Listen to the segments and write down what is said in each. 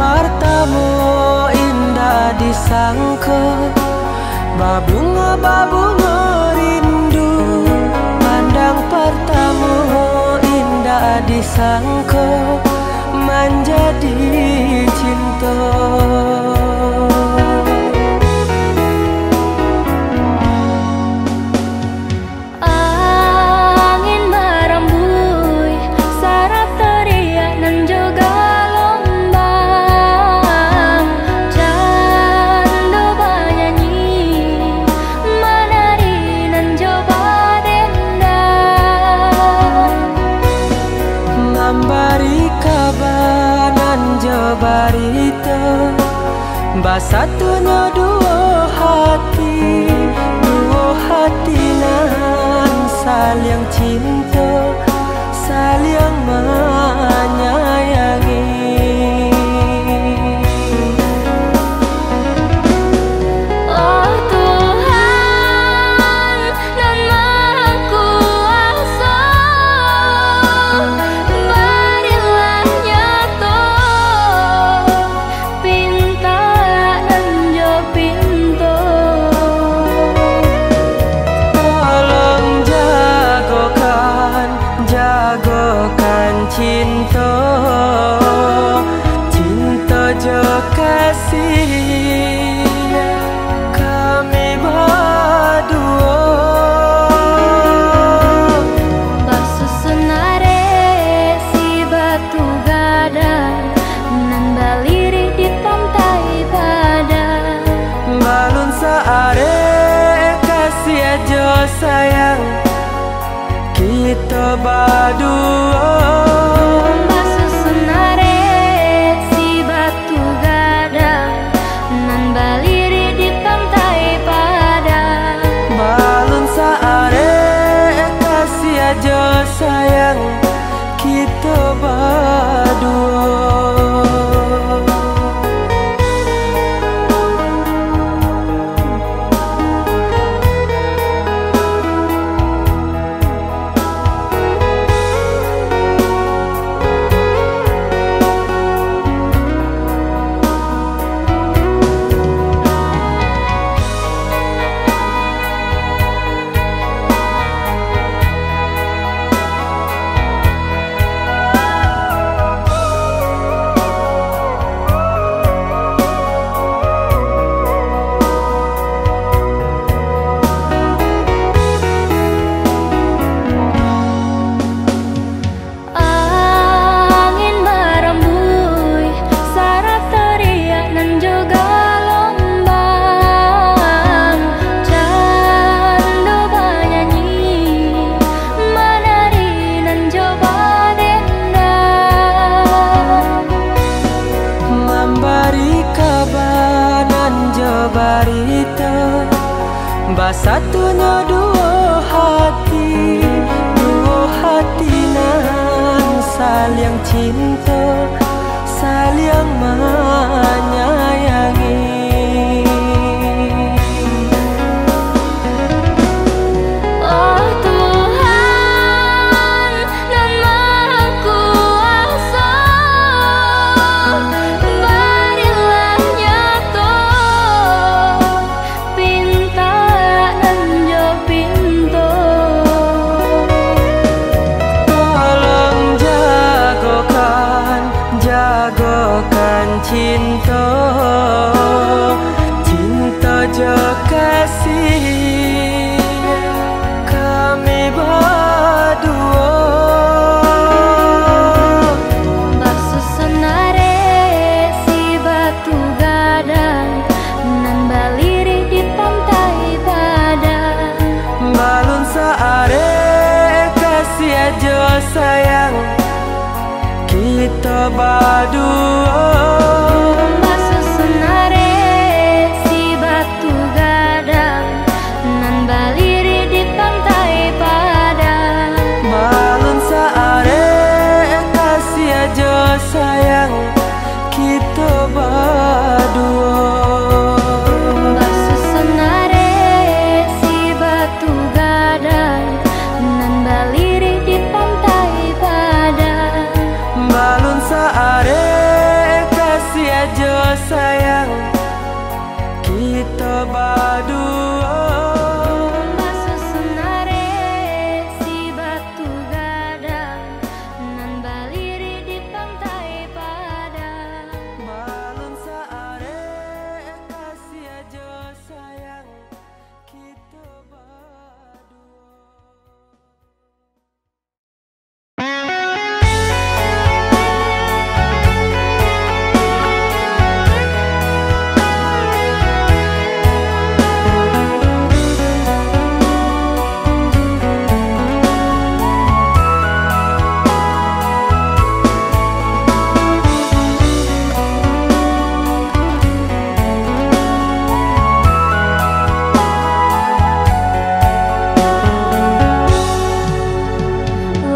pertama indah disangka, babunga rindu. Pandang pertama indah disangka, menjadi cinta. Barita basatunya dua hati nan saling cinta, saling menyayangi. Oh Tuhan nan Maha Kuasa, berilah nyata cinta, cinta jo kasih kami berdua. Basusunare si batu gadang nan baliri di pantai badan. Balun saare kasih aja sayang kita berdua. Sayang kita berdua. Barita basatunya dua hati nan saling cinta, saling menyayangi. Cinta, cinta jo kasih kami berdua. Basusunare si batu gadang nan baliri di pantai badan. Balun saare kasih aja sayang kita berdua. Sayang kita berdua. Basusunare si batu gadang nan baliri di pantai badan. Balun saare aja sayang kita berdua. Basusunare si batu gadang nan baliri di pantai padang. Balon saare kasih aja sayang kita berdua.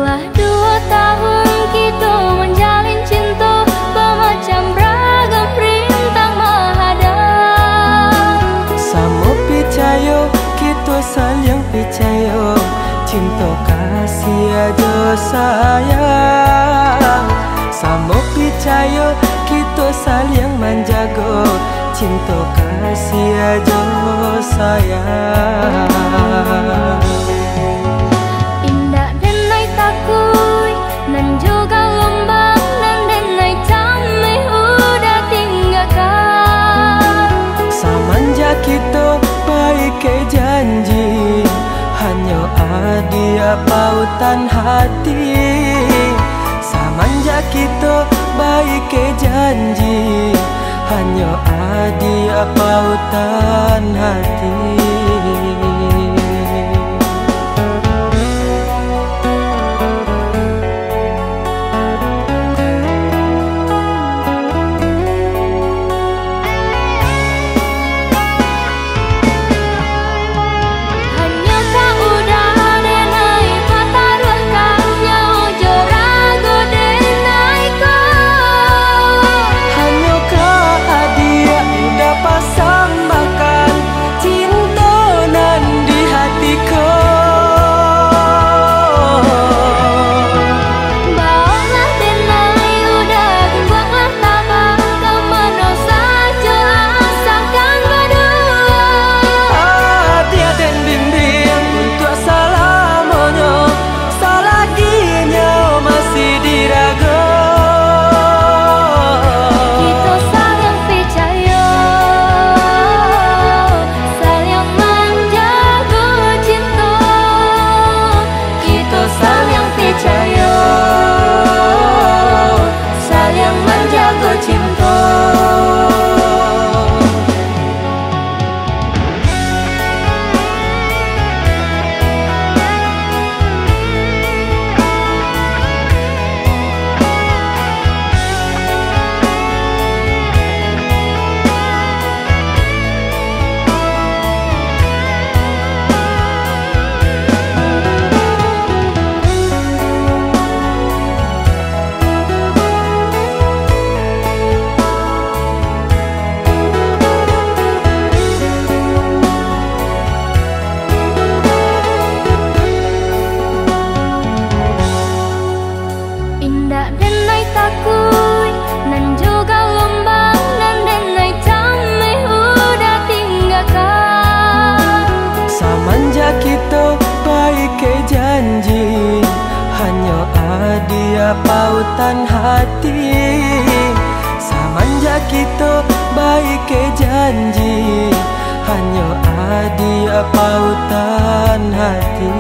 Lah 2 tahun kita menjalin cinta bermacam ragam rintang menghadang. Samo picayo kita saling picayo cinta kasih aja sayang. Samo picayo kita saling menjaga cinta kasih aja sayang. Indah denai takui nan juga lombang nan denai came udah tinggalkan. Samanja kita baik ke janji hanya adia pautan hati. Samanja kita baik ke janji hanya adia pautan hati. Hanya kau udah denai mata ruhkannya ojo ragu denai kau. Hanya kau hadiah udah pasang makan cinta nan di hatiku. Bawalah denai udah buanglah tabang kau mana saja asalkan berdua. Hadiah dan bimbing untuk selamanya selaginya masih diraga. Kita saling percaya, saling menjaga cinta. Kita saling percaya saling menjaga cinta. Indah denai takui nan juga lombang dan denai came udah tinggalkan. Samanja kita baik ke janji hanya adia pautan hati. Samanja kita baik ke janji hanya adia pautan hati.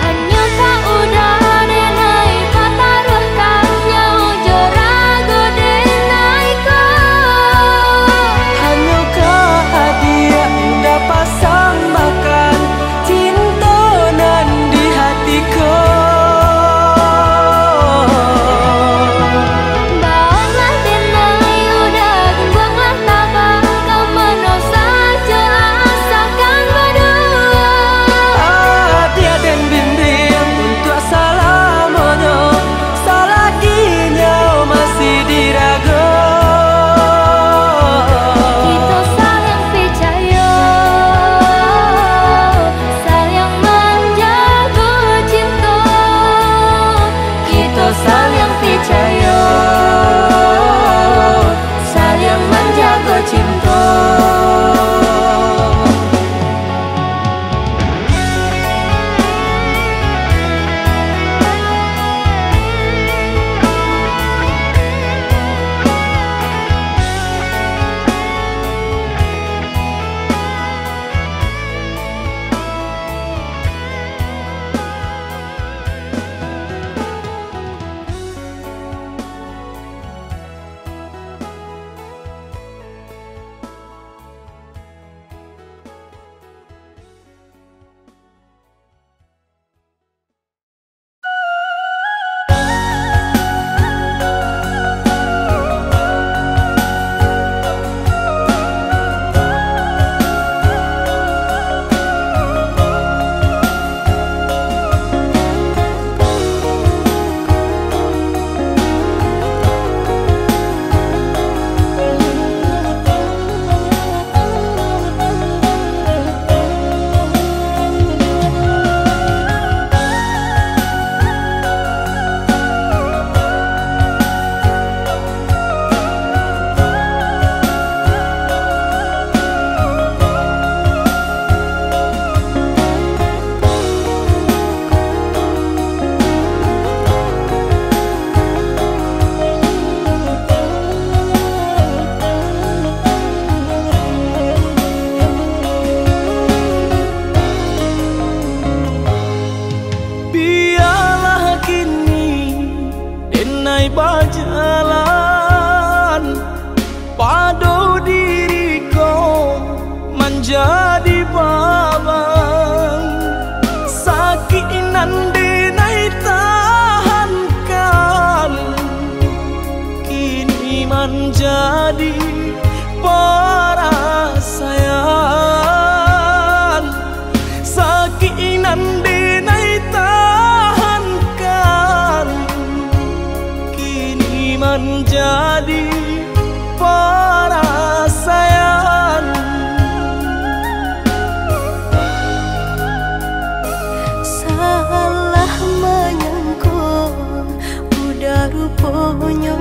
Hanya kau udah denai mata ruhkannya ojo ragu denai kau. Hanya kau hadiah udah pasang makan cinta menjadi perasaan sakinan denai tahankan kini menjadi perasaan salah menyangka udah rupanya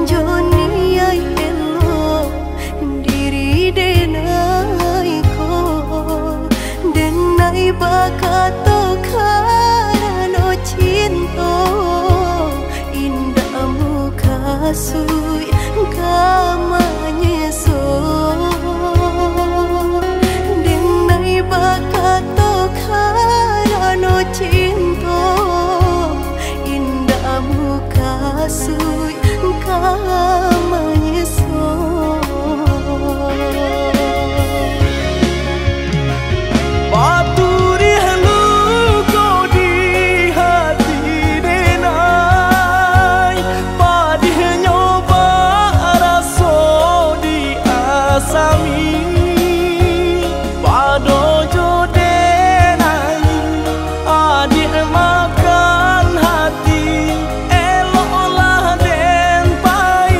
Joni ay elo diri denai ko denai bakato karano cinta indah muka sui kamanya so denai bakato karano cinta indah muka sui kamanya so paturi halu kau di hati denai padih nyoba raso di asami pado jo denai adik makan hati eloklah den pai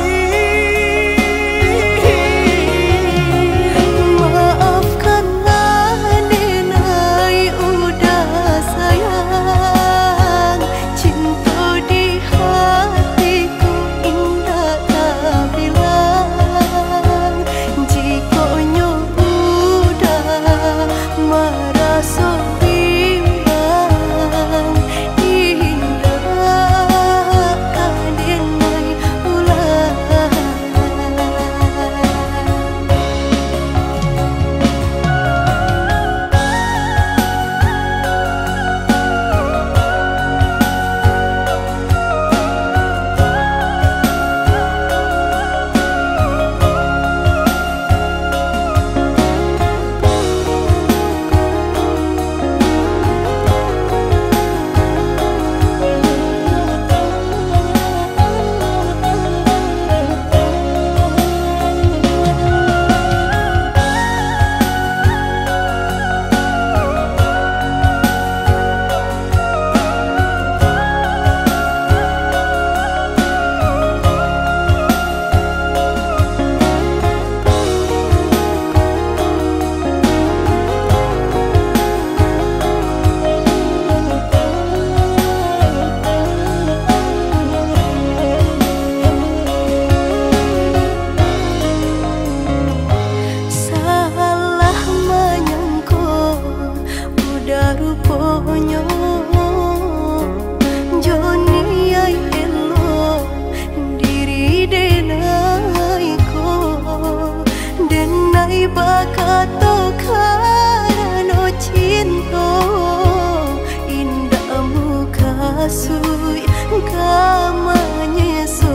maafkanlah denai udah sayang cinta di hatiku indah tak bilang jika udah merasa bimbang indah denai ulang salah menyangka udah rupanya Joni ay elo diri denai ko denai bakato karano cinta indah muka sui kamanya so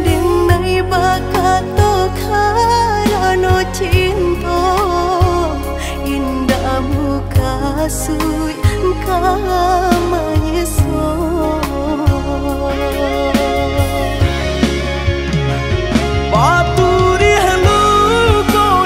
denai bakato karano cinta indah muka sui kamanya so paturi halu kau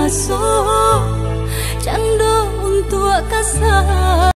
masuk candu untuk kasar.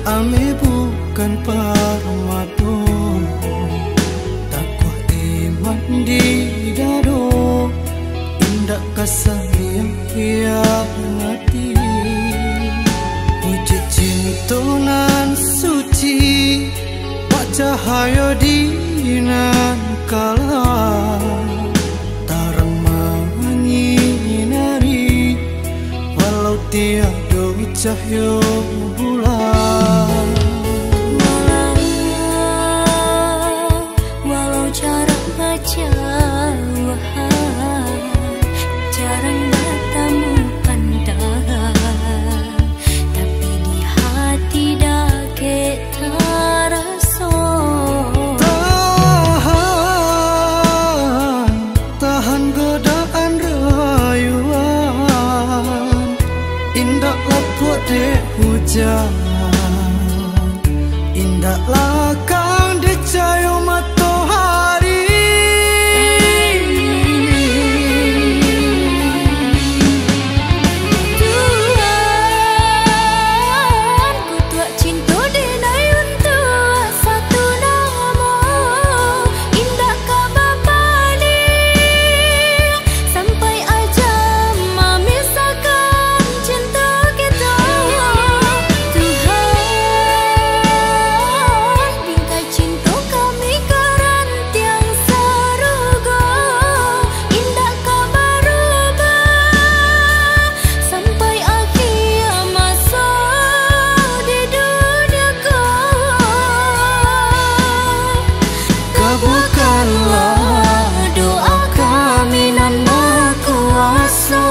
Ame bukan parmado, takwa iman di dado, indah kasih yang hianati. Puji cinta nan suci, pak cahaya di nan kala, tarang menyinari, walau tiada cahaya bulan. Walau cara baca wahai jarang bertemu pandang, tapi di hati dake terasa. Tahan godaan rayuan, indah laput dek hujan, indahlah kau di cahaya matahari. Tuhan, ku tuak cinta dinai untuk satu nama, indah kabar balik sampai ajam memisahkan cinta kita. Tuhan, bingkai cinta kami ke rantiang surga, indah kabar rubah sampai akhir masa di dunia kau. Kabulkanlah doa kami nan Maha Kuasa.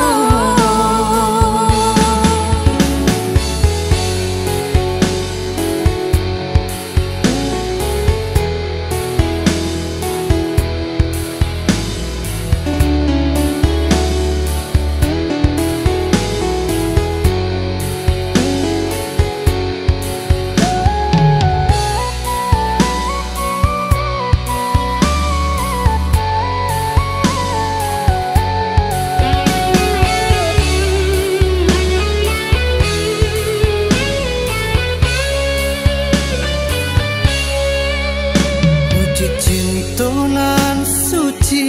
Puji cinta nan suci,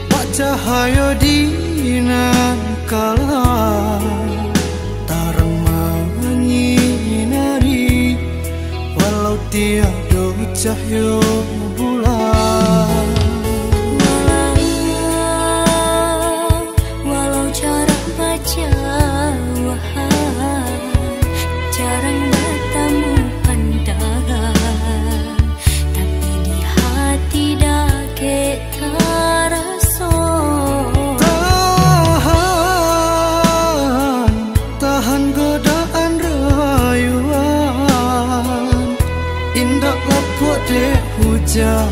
pak cahaya di nan kala, tarang menyinari, walau tiada cahaya bulan. Walau cara baca wahai jarang bertemu pandang, tapi di hati dake terasa. Tahan godaan rayuan, indah laput dek hujan,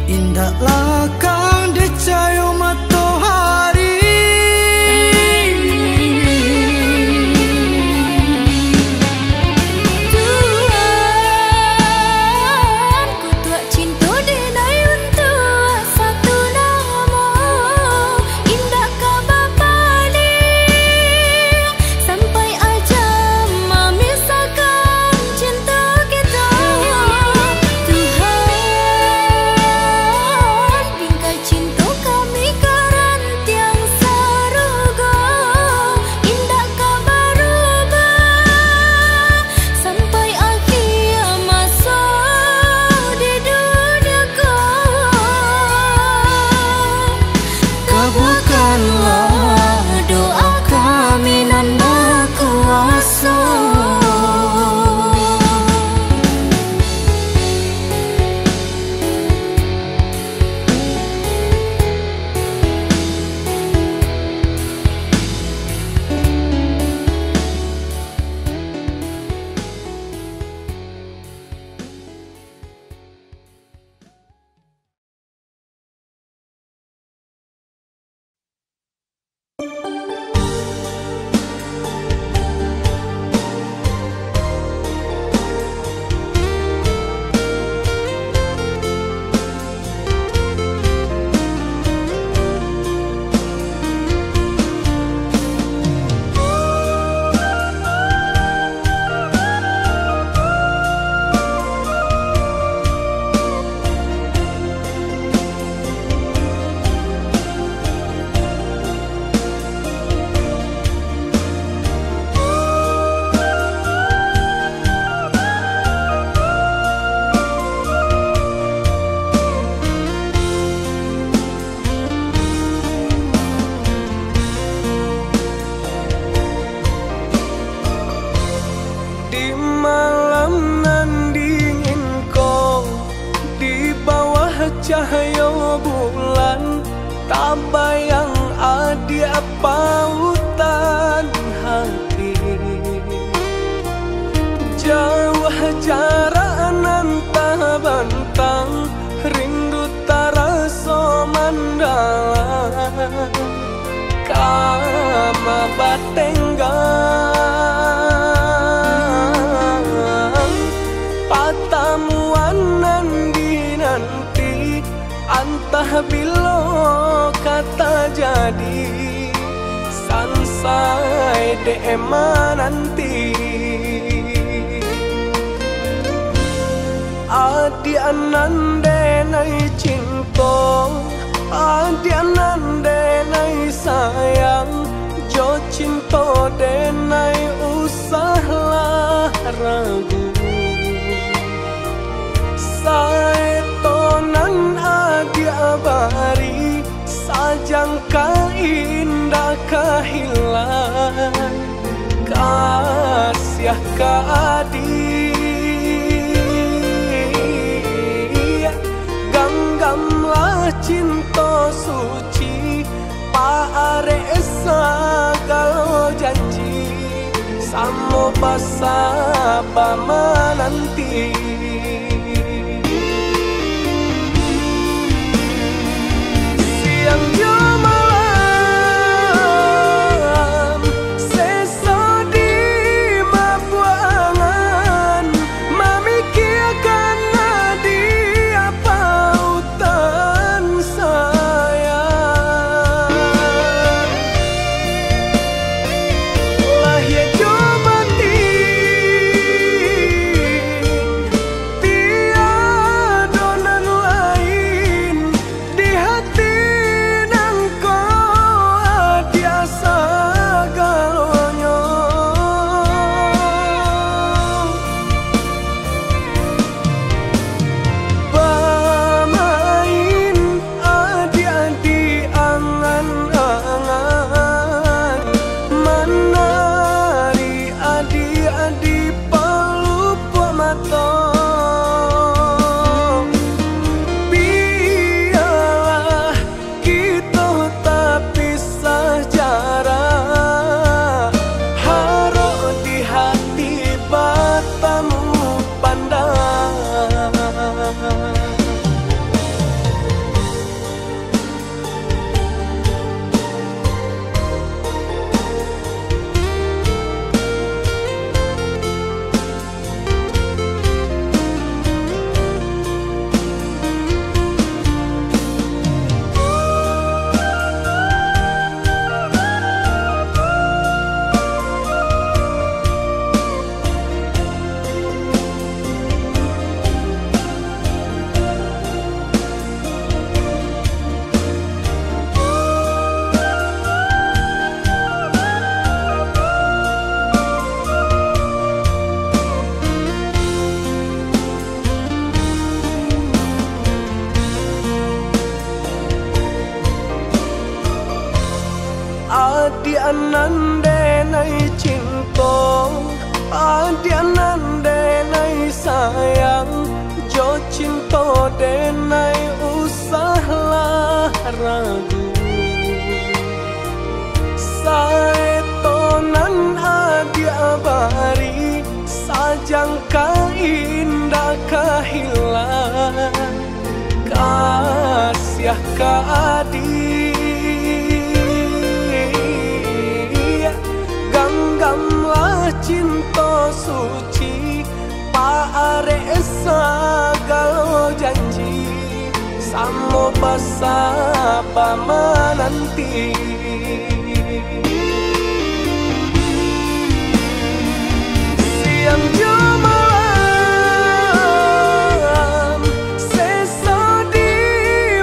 indahlah kau di cahaya matahari. Tuhan, ku tuak cinta dinai untuk satu nama, indah kabar balik sampai ajam memisahkan cinta kita. Tuhan, bingkai cinta kami cahaya bulan, tak bayang ada pautan hati. Jauh jarak nan tak bentang, rindu tak rasa mandalang. Kama batenggang, patamuan nan dinanti, antah bila kata jadi, sansai dema nanti. Adi anande nai cinta, adi anande nai sayang, jo cinta denai usahlah ragu. Saetonan adi abari, sajangka indah kehilang, kasih ka adi. Cinta suci paare segala janji, samo basa pama nanti. Siang jo malam sesa di mabuangan, memikirkan dia pautan sayang. Lahir jo mati, tiada nan lain di hati nangko dia segalanya. Pamain adi-adi angan-angan, menari adi-adi pelupa mata. Biarlah kita tak pisah jarak, harap di hati batamu pandang. Adi anande nai cinta, adi anande nai sayang, jo cinta denai usahlah ragu. Saetonan adi abari, sajangka indah kehilang, kasih ka adi. Genggamlah cinta suci paare segala janji, samo basa pama nanti. Siang jo malam sesa di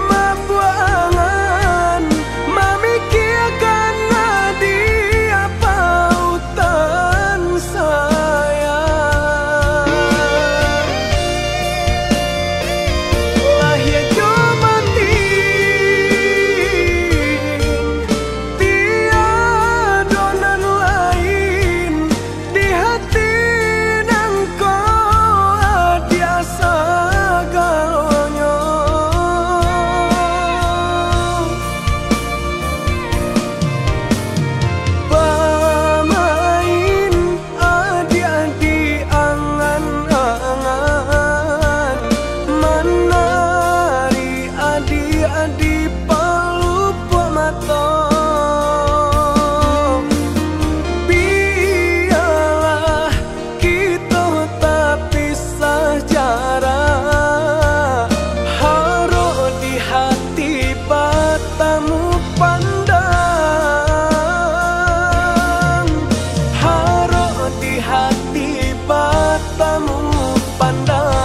mabuangan, memikirkan dia pautan sayang. Lahir jo mati, adi palupa mata. Biarlah kita tak pisah jarak, harap di hati batamu pandang, harap di hati batamu pandang.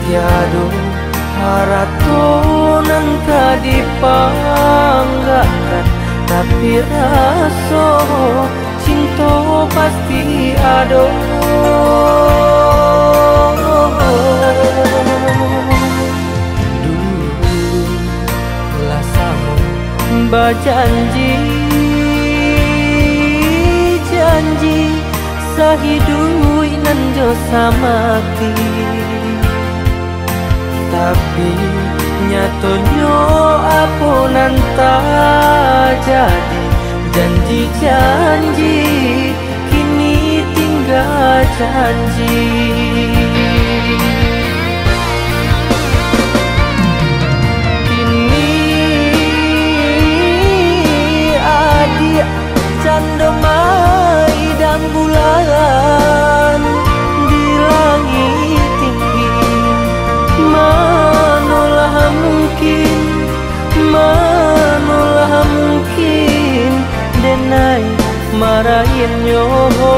Yado harato nan kadipanggakan, tapi raso cinta pasti ada. Dulu lasamu berjanji, janji sahidui nan jo samati, tapi nyatanya apa nan tak jadi. Janji-janji kini tinggal janji. Kini adik canda mai dan bulan di langit tinggi. Manolah mungkin, manolah mungkin denai marahin nyoho.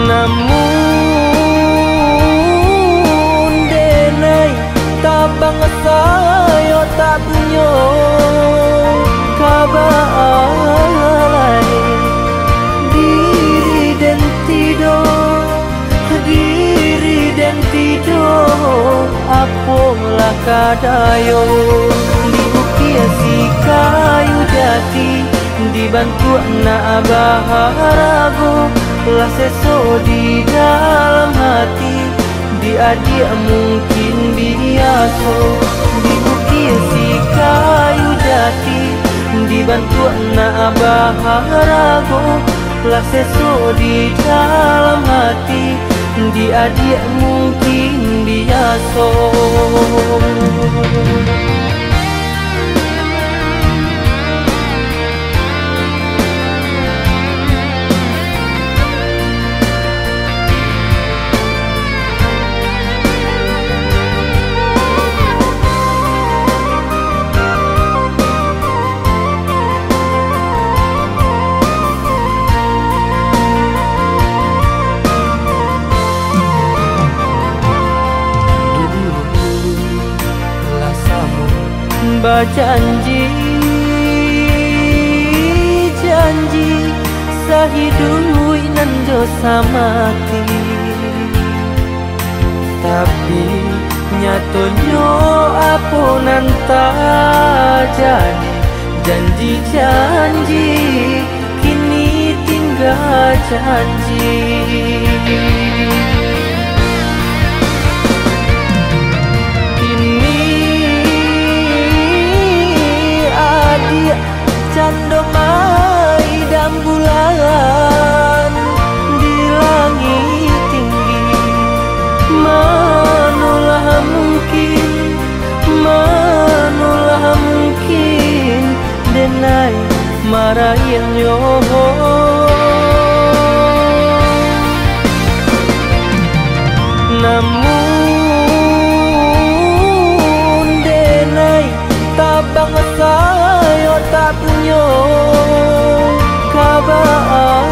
Namun denai tabang sayo tak punya kabar lain. Diri dan tidur, diri dan tidur, apalah kadayo. Si kayu jati dibantu anak abah-rago, lah seso di dalam hati dia mungkin biasa. Dibukir si kayu jati dibantu anak abah-rago, lah seso di dalam hati dia mungkin biasa. Berjanji, janji sahidui nan jo samati, tapi nyatanya apa nan tak jadi. Janji-janji kini tinggal janji. Canda mai dan bulan di langit tinggi. Manolah mungkin, manolah mungkin denai marahin nyoho. Namun denai tabang sayo tak punya kabar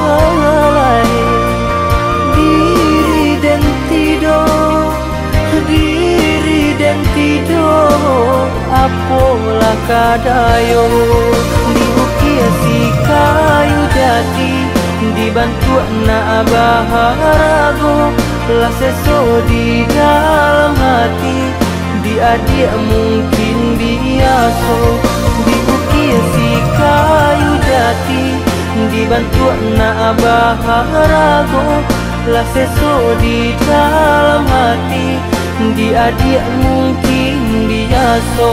lain. Diri dan tidur, diri dan tidur, apalah kadayo. Diukir si kayu jati dibantu anak abah-rago, lah seso di dalam hati dia mungkin biasa. Diukir si kayu jati dibantu anak abah-rago, lah seso di dalam hati dia mungkin biasa.